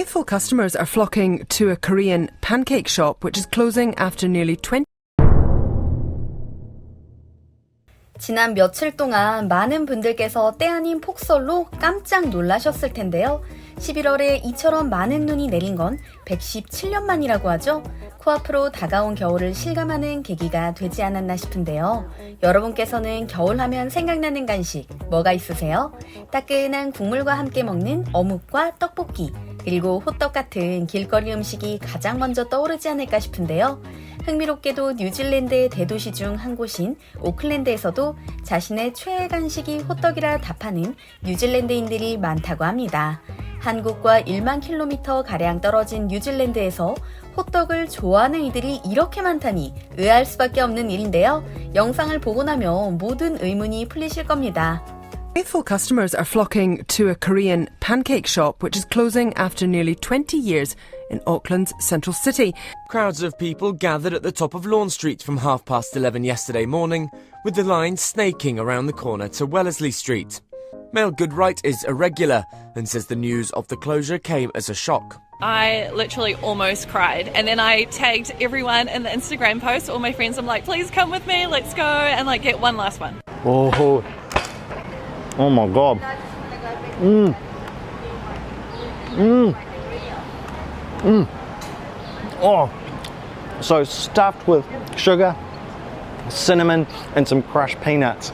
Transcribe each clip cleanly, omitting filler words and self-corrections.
Faithful customers are flocking to a Korean pancake shop which is closing after nearly 20. 지난 며칠 동안 많은 분들께서 때 아닌 폭설로 깜짝 놀라셨을 텐데요. 11월에 이처럼 많은 눈이 내린 건 117년 만이라고 하죠. 코앞으로 다가온 겨울을 실감하는 계기가 되지 않았나 싶은데요. 여러분께서는 겨울하면 생각나는 간식 뭐가 있으세요? 따끈한 국물과 함께 먹는 어묵과 떡볶이, 그리고 호떡 같은 길거리 음식이 가장 먼저 떠오르지 않을까 싶은데요. 흥미롭게도 뉴질랜드의 대도시 중 한 곳인 오클랜드에서도 자신의 최애 간식이 호떡이라 답하는 뉴질랜드인들이 많다고 합니다. 한국과 1만 킬로미터가량 떨어진 뉴질랜드에서 호떡을 좋아하는 이들이 이렇게 많다니 의아할 수밖에 없는 일인데요. 영상을 보고 나면 모든 의문이 풀리실 겁니다. Faithful customers are flocking to a Korean pancake shop which is closing after nearly 20 years in Auckland's central city. Crowds of people gathered at the top of Lawn Street from 11:30 yesterday morning, with the line snaking around the corner to Wellesley Street. Mel Goodright is a regular and says the news of the closure came as a shock. I literally almost cried, and then I tagged everyone in the Instagram post, all my friends. I'm like, please come with me, let's go, and like get one last one. Oh my god. Oh, so stuffed with sugar, cinnamon, and some crushed peanuts.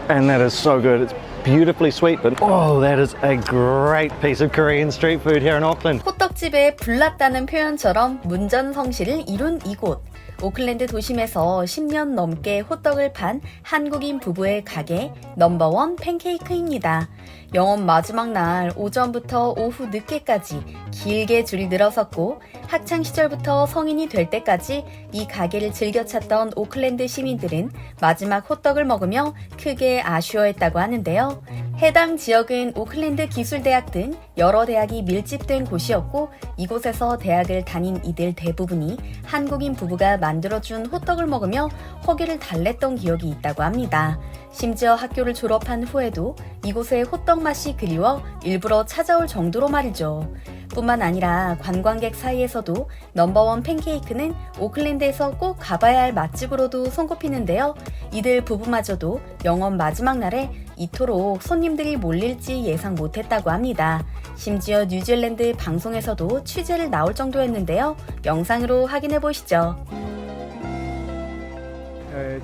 And that is so good. It's beautifully sweet, but oh, that is a great piece of Korean street food here in Auckland. 호떡집에 불났다는 표현처럼 문전성시를 이룬 이곳. 오클랜드 도심에서 10년 넘게 호떡을 판 한국인 부부의 가게 넘버원 팬케이크입니다. 영업 마지막 날 오전부터 오후 늦게까지 길게 줄이 늘어섰고 학창시절부터 성인이 될 때까지 이 가게를 즐겨 찾던 오클랜드 시민들은 마지막 호떡을 먹으며 크게 아쉬워했다고 하는데요. 해당 지역은 오클랜드 기술대학 등 여러 대학이 밀집된 곳이었고 이곳에서 대학을 다닌 이들 대부분이 한국인 부부가 만들어준 호떡을 먹으며 허기를 달랬던 기억이 있다고 합니다. 심지어 학교를 졸업한 후에도 이곳의 호떡 맛이 그리워 일부러 찾아올 정도로 말이죠. 뿐만 아니라 관광객 사이에서도 넘버원 팬케이크는 오클랜드에서 꼭 가봐야 할 맛집으로도 손꼽히는데요. 이들 부부마저도 영업 마지막 날에 이토록 손님들이 몰릴지 예상 못했다고 합니다. 심지어 뉴질랜드 방송에서도 취재를 나올 정도였는데요. 영상으로 확인해 보시죠.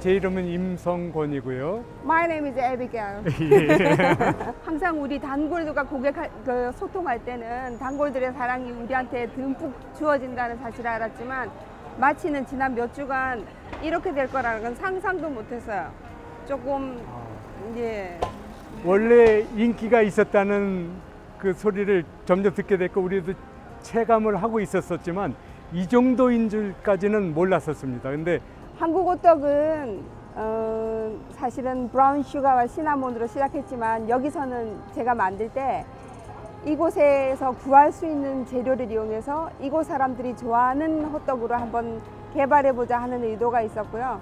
제 이름은 임성권이고요. My name is Abigail. 항상 우리 단골들과 소통할 때는 단골들의 사랑이 우리한테 듬뿍 주어진다는 사실을 알았지만 마치는 지난 몇 주간 이렇게 될 거라는 건 상상도 못했어요. 조금 원래 인기가 있었다는 그 소리를 점점 듣게 됐고 우리도 체감을 하고 있었지만 이 정도인 줄까지는 몰랐었습니다. 근데 한국 호떡은 사실은 브라운 슈가와 시나몬으로 시작했지만 여기서는 제가 만들 때 이곳에서 구할 수 있는 재료를 이용해서 이곳 사람들이 좋아하는 호떡으로 한번 개발해보자 하는 의도가 있었고요.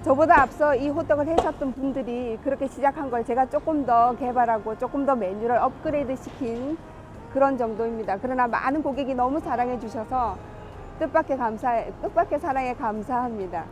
저보다 앞서 이 호떡을 해셨던 분들이 그렇게 시작한 걸 제가 조금 더 개발하고 조금 더 메뉴를 업그레이드 시킨 그런 정도입니다. 그러나 많은 고객이 너무 사랑해 주셔서 뜻밖의 사랑에 감사합니다.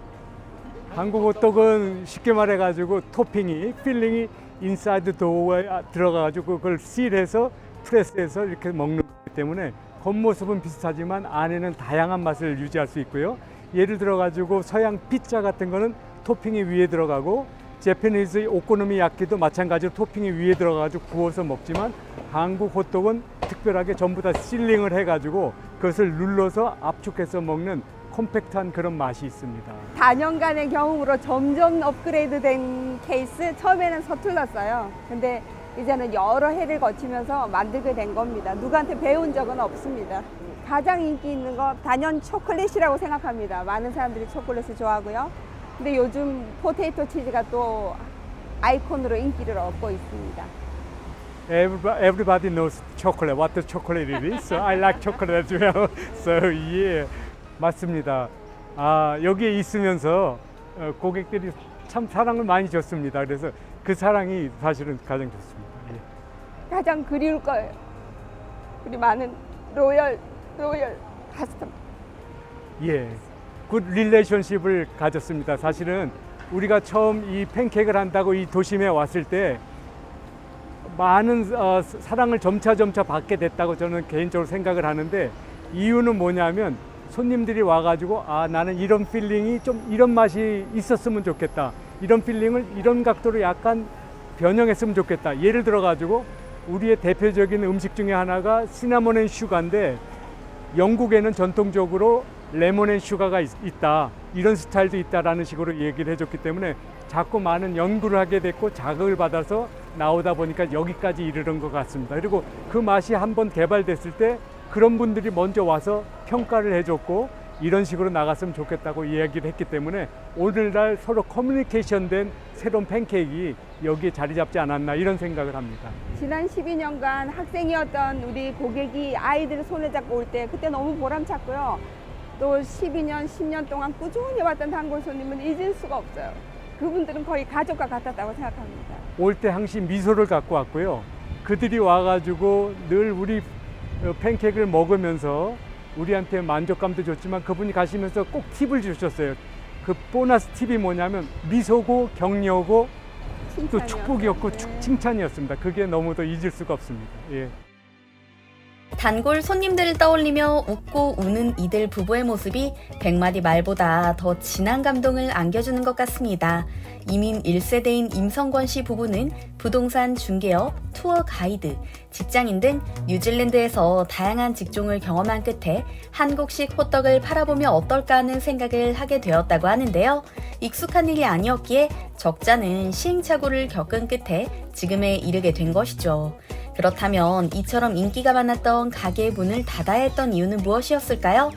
한국 호떡은 쉽게 말해가지고 토핑이, 필링이 인사이드 도어에 들어가가지고 그걸 실해서 프레스해서 이렇게 먹는 거기 때문에 겉모습은 비슷하지만 안에는 다양한 맛을 유지할 수 있고요. 예를 들어가지고 서양 피자 같은 거는 토핑이 위에 들어가고 재패니즈 오코노미야끼도 마찬가지로 토핑이 위에 들어가가지고 구워서 먹지만 한국 호떡은 특별하게 전부 다 실링을 해가지고 그것을 눌러서 압축해서 먹는 콤팩트한 그런 맛이 있습니다. 4년간의 경험으로 점점 업그레이드 된 케이스, 처음에는 서툴렀어요. 근데 이제는 여러 해를 거치면서 만들게 된 겁니다. 누구한테 배운 적은 없습니다. 가장 인기 있는 거 단연 초콜릿이라고 생각합니다. 많은 사람들이 초콜릿을 좋아하고요. 근데 요즘 포테이토 치즈가 또 아이콘으로 인기를 얻고 있습니다. Everybody knows chocolate. What the chocolate it is. So I like chocolate as well. So yeah. 맞습니다. 여기에 있으면서 고객들이 참 사랑을 많이 줬습니다. 그래서 그 사랑이 사실은 가장 좋습니다. 예. 가장 그리울 거예요. 우리 많은 로열 카스텀. 예, 굿 릴레이션십을 가졌습니다. 사실은 우리가 처음 이 팬케이크를 한다고 이 도심에 왔을 때 많은 사랑을 점차 받게 됐다고 저는 개인적으로 생각을 하는데, 이유는 뭐냐면 손님들이 와가지고 나는 이런 필링이 좀 이런 맛이 있었으면 좋겠다, 이런 필링을 이런 각도로 약간 변형했으면 좋겠다. 예를 들어 가지고 우리의 대표적인 음식 중에 하나가 시나몬 앤 슈가인데, 영국에는 전통적으로 레몬 앤 슈가가 있다, 이런 스타일도 있다라는 식으로 얘기를 해줬기 때문에 자꾸 많은 연구를 하게 됐고 자극을 받아서 나오다 보니까 여기까지 이르는 것 같습니다. 그리고 그 맛이 한번 개발됐을 때 그런 분들이 먼저 와서 평가를 해줬고 이런 식으로 나갔으면 좋겠다고 이야기를 했기 때문에 오늘날 서로 커뮤니케이션 된 새로운 팬케이크가 여기에 자리 잡지 않았나, 이런 생각을 합니다. 지난 12년간 학생이었던 우리 고객이 아이들을 손에 잡고 올 때 그때 너무 보람찼고요. 또 12년, 10년 동안 꾸준히 왔던 단골 손님은 잊을 수가 없어요. 그분들은 거의 가족과 같았다고 생각합니다. 올 때 항상 미소를 갖고 왔고요. 그들이 와가지고 늘 우리 팬케이크를 먹으면서 우리한테 만족감도 줬지만 그분이 가시면서 꼭 팁을 주셨어요. 그 보너스 팁이 뭐냐면 미소고 격려고 또 축복이었고 칭찬이었습니다. 그게 너무도 잊을 수가 없습니다. 예. 단골 손님들을 떠올리며 웃고 우는 이들 부부의 모습이 100마디 말보다 더 진한 감동을 안겨주는 것 같습니다. 이민 1세대인 임성권 씨 부부는 부동산 중개업, 투어 가이드, 직장인 등 뉴질랜드에서 다양한 직종을 경험한 끝에 한국식 호떡을 팔아보면 어떨까 하는 생각을 하게 되었다고 하는데요. 익숙한 일이 아니었기에 적잖은 시행착오를 겪은 끝에 지금에 이르게 된 것이죠. 그렇다면 이처럼 인기가 많았던 가게의 문을 닫아야 했던 이유는 무엇이었을까요?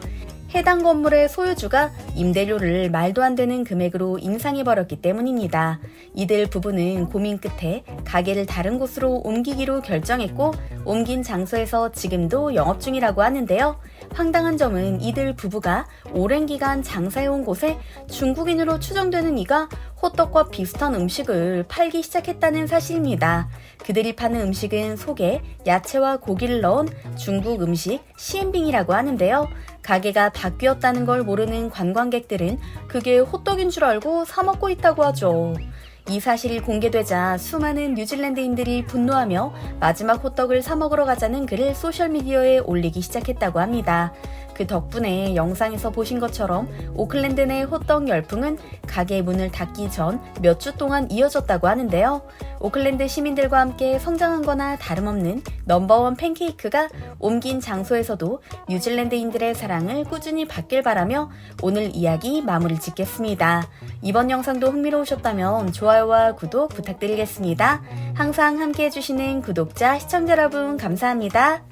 해당 건물의 소유주가 임대료를 말도 안 되는 금액으로 인상해버렸기 때문입니다. 이들 부부는 고민 끝에 가게를 다른 곳으로 옮기기로 결정했고 옮긴 장소에서 지금도 영업 중이라고 하는데요. 황당한 점은 이들 부부가 오랜 기간 장사해온 곳에 중국인으로 추정되는 이가 호떡과 비슷한 음식을 팔기 시작했다는 사실입니다. 그들이 파는 음식은 속에 야채와 고기를 넣은 중국 음식 시엔빙이라고 하는데요. 가게가 바뀌었다는 걸 모르는 관광객들은 그게 호떡인 줄 알고 사 먹고 있다고 하죠. 이 사실이 공개되자 수많은 뉴질랜드인들이 분노하며 마지막 호떡을 사 먹으러 가자는 글을 소셜미디어에 올리기 시작했다고 합니다. 그 덕분에 영상에서 보신 것처럼 오클랜드 내 호떡 열풍은 가게 문을 닫기 전 몇 주 동안 이어졌다고 하는데요. 오클랜드 시민들과 함께 성장한 거나 다름없는 넘버원 팬케이크가 옮긴 장소에서도 뉴질랜드인들의 사랑을 꾸준히 받길 바라며 오늘 이야기 마무리 짓겠습니다. 이번 영상도 흥미로우셨다면 좋아요와 구독 부탁드리겠습니다. 항상 함께 해주시는 구독자, 시청자 여러분 감사합니다.